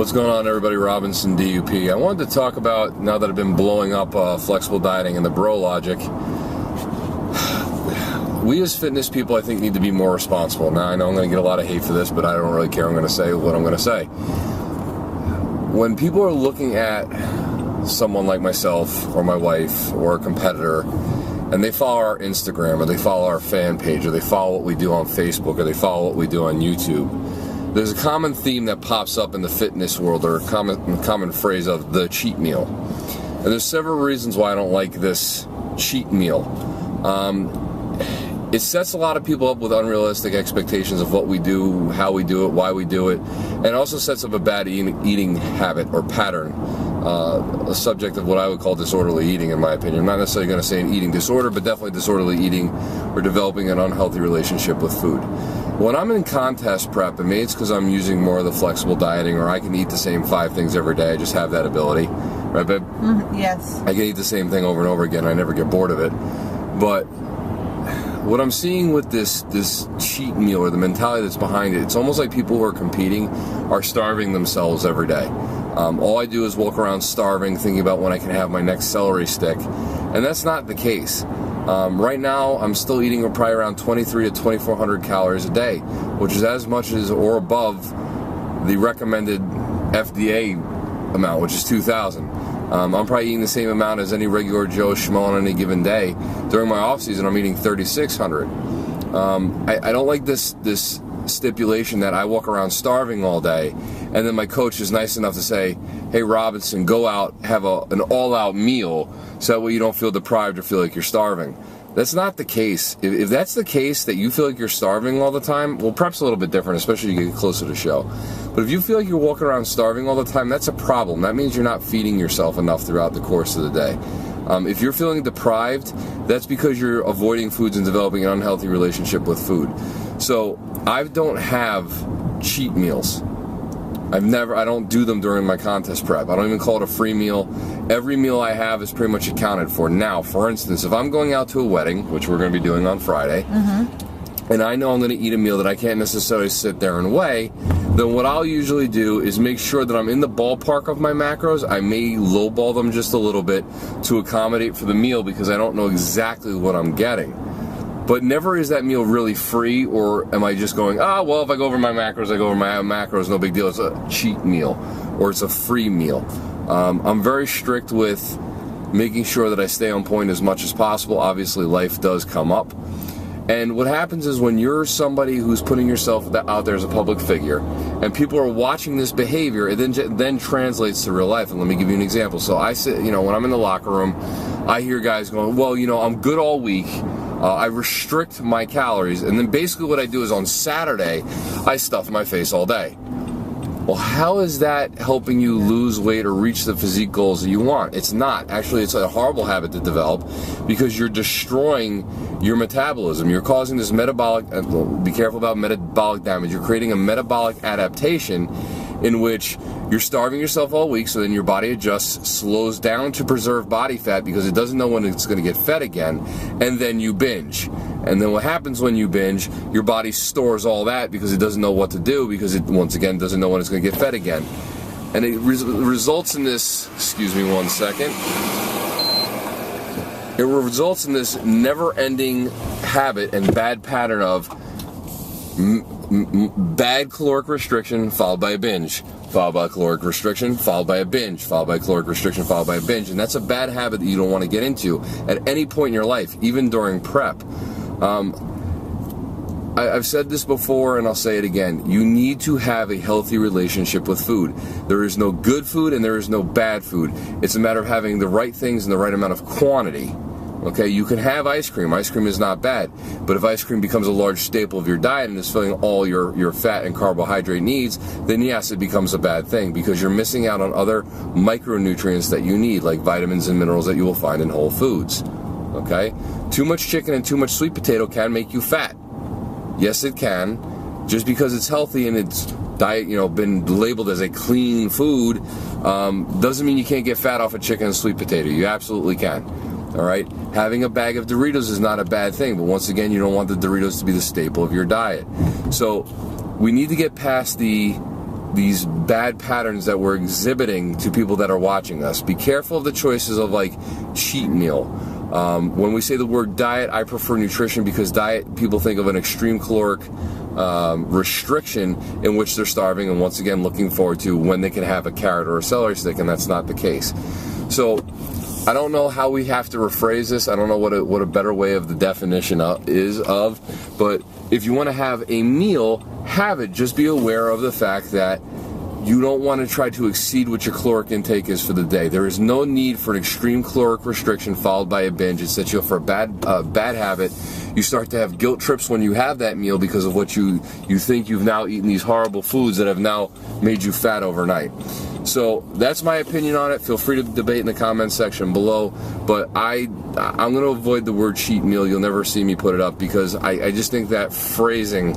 What's going on, everybody? Robinson, DUP. I wanted to talk about, now that I've been blowing up flexible dieting and the bro logic, we as fitness people, I think, need to be more responsible. Now, I know I'm going to get a lot of hate for this, but I don't really care. I'm going to say what I'm going to say. When people are looking at someone like myself or my wife or a competitor, and they follow our Instagram, or they follow our fan page, or they follow what we do on Facebook, or they follow what we do on YouTube, there's a common theme that pops up in the fitness world, or a common phrase of the cheat meal. And there's several reasons why I don't like this cheat meal. It sets a lot of people up with unrealistic expectations of what we do, how we do it, why we do it, and it also sets up a bad eating habit or pattern, a subject of what I would call disorderly eating, in my opinion. I'm not necessarily going to say an eating disorder, but definitely disorderly eating or developing an unhealthy relationship with food. When I'm in contest prep, and maybe it's because I'm using more of the flexible dieting, or I can eat the same 5 things every day, I just have that ability, right, babe? Yes. I can eat the same thing over and over again, I never get bored of it. But what I'm seeing with this cheat meal, or the mentality that's behind it, it's almost like people who are competing are starving themselves every day. All I do is walk around starving, thinking about when I can have my next celery stick, and that's not the case. Right now, I'm still eating probably around 2,300 to 2,400 calories a day, which is as much as or above the recommended FDA amount, which is 2,000. I'm probably eating the same amount as any regular Joe Schmo on any given day. During my off season, I'm eating 3,600. I don't like this stipulation that I walk around starving all day, and then my coach is nice enough to say, "Hey Robinson, go out, have an all-out meal, so that way you don't feel deprived or feel like you're starving." That's not the case. If that's the case, that you feel like you're starving all the time, well, prep's a little bit different, especially as you get closer to show. But if you feel like you're walking around starving all the time, that's a problem. That means you're not feeding yourself enough throughout the course of the day. If you're feeling deprived, that's because you're avoiding foods and developing an unhealthy relationship with food. So I don't have cheat meals. I don't do them during my contest prep. I don't even call it a free meal. Every meal I have is pretty much accounted for. Now, for instance, if I'm going out to a wedding, which we're going to be doing on Friday, and I know I'm going to eat a meal that I can't necessarily sit there and weigh, then what I'll usually do is make sure that I'm in the ballpark of my macros. I may lowball them just a little bit to accommodate for the meal, because I don't know exactly what I'm getting. But never is that meal really free, or am I just going, well, if I go over my macros, I go over my macros, no big deal. It's a cheat meal, or it's a free meal. I'm very strict with making sure that I stay on point as much as possible. Obviously, life does come up. And what happens is, when you're somebody who's putting yourself out there as a public figure, and people are watching this behavior, it then translates to real life. And let me give you an example. So I sit, when I'm in the locker room, I hear guys going, well, I'm good all week. I restrict my calories, and then basically what I do is on Saturday, I stuff my face all day. Well, how is that helping you lose weight or reach the physique goals that you want? It's not. Actually, it's a horrible habit to develop, because you're destroying your metabolism. You're causing this metabolic, be careful about metabolic damage. You're creating a metabolic adaptation in which you're starving yourself all week, so then your body adjusts, slows down to preserve body fat because it doesn't know when it's going to get fed again, and then you binge. And then what happens when you binge, your body stores all that because it doesn't know what to do, because it, once again, doesn't know when it's going to get fed again. And it results in this, excuse me one second, it results in this never-ending habit and bad pattern of bad caloric restriction followed by a binge, followed by caloric restriction, followed by a binge, followed by caloric restriction, followed by a binge. And that's a bad habit that you don't want to get into at any point in your life, even during prep. I've said this before, and I'll say it again. You need to have a healthy relationship with food. There is no good food and there is no bad food. It's a matter of having the right things in the right amount of quantity. Okay, you can have ice cream. Ice cream is not bad. But if ice cream becomes a large staple of your diet and is filling all your fat and carbohydrate needs, then yes, it becomes a bad thing, because you're missing out on other micronutrients that you need, like vitamins and minerals that you will find in whole foods. Okay? Too much chicken and too much sweet potato can make you fat. Yes, it can. Just because it's healthy and it's been labeled as a clean food, doesn't mean you can't get fat off of chicken and sweet potato. You absolutely can. All right? Having a bag of Doritos is not a bad thing, but once again, you don't want the Doritos to be the staple of your diet. So we need to get past the these bad patterns that we're exhibiting to people that are watching us. Be careful of the choices of like cheat meal. When we say the word diet, I prefer nutrition, because diet, people think of an extreme caloric restriction in which they're starving and once again looking forward to when they can have a carrot or a celery stick, and that's not the case. So I don't know how we have to rephrase this. I don't know what a better way of the definition is of, but if you want to have a meal, have it. Just be aware of the fact that you don't want to try to exceed what your caloric intake is for the day. There is no need for an extreme caloric restriction followed by a binge. It sets you up for a bad habit. You start to have guilt trips when you have that meal because of what you think you've now eaten these horrible foods that have now made you fat overnight. So that's my opinion on it. Feel free to debate in the comments section below. But I'm going to avoid the word cheat meal. You'll never see me put it up, because I just think that phrasing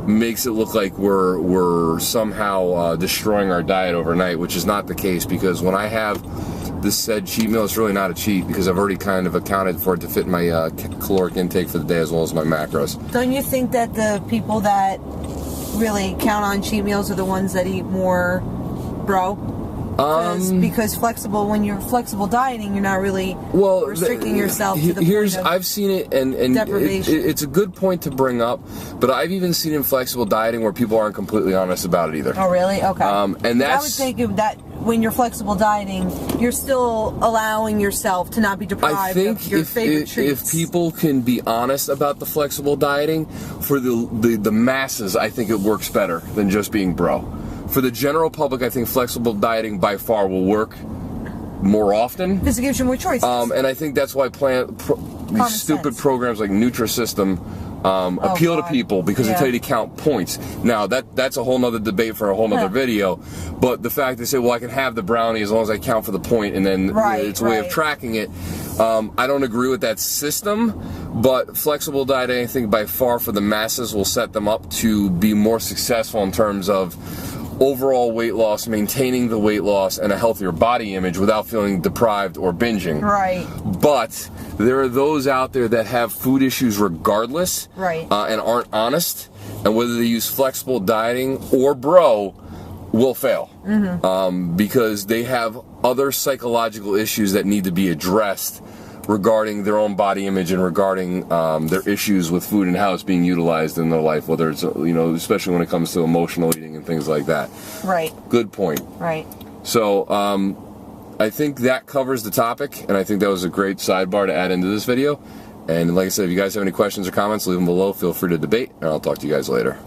makes it look like we're somehow destroying our diet overnight, which is not the case, because when I have this said cheat meal, it's really not a cheat, because I've already kind of accounted for it to fit my caloric intake for the day as well as my macros. Don't you think that the people that really count on cheat meals are the ones that eat more, bro? Because when you're flexible dieting, you're not really restricting yourself to the point of I've seen it, and it's a good point to bring up, but I've even seen in flexible dieting where people aren't completely honest about it either. Oh, really? Okay. And that's, I would think that when you're flexible dieting, you're still allowing yourself to not be deprived of your favorite treats. If people can be honest about the flexible dieting, for the masses, I think it works better than just being bro. For the general public, I think flexible dieting by far will work more often. Because it gives you more choices. And I think that's why these stupid programs like Nutrisystem appeal to people, because they tell you to count points. Now, that's a whole nother debate for a whole nother video. But the fact they say, well, I can have the brownie as long as I count for the point, and then it's a way of tracking it. I don't agree with that system, but flexible dieting, I think by far for the masses, will set them up to be more successful in terms of overall weight loss, maintaining the weight loss, and a healthier body image without feeling deprived or binging. Right. But there are those out there that have food issues regardless, and aren't honest, and whether they use flexible dieting or bro will fail, because they have other psychological issues that need to be addressed regarding their own body image and regarding their issues with food and how it's being utilized in their life, whether it's, especially when it comes to emotional eating and things like that. Right. Good point. Right. So I think that covers the topic, and I think that was a great sidebar to add into this video. And like I said, if you guys have any questions or comments, leave them below. Feel free to debate, and I'll talk to you guys later.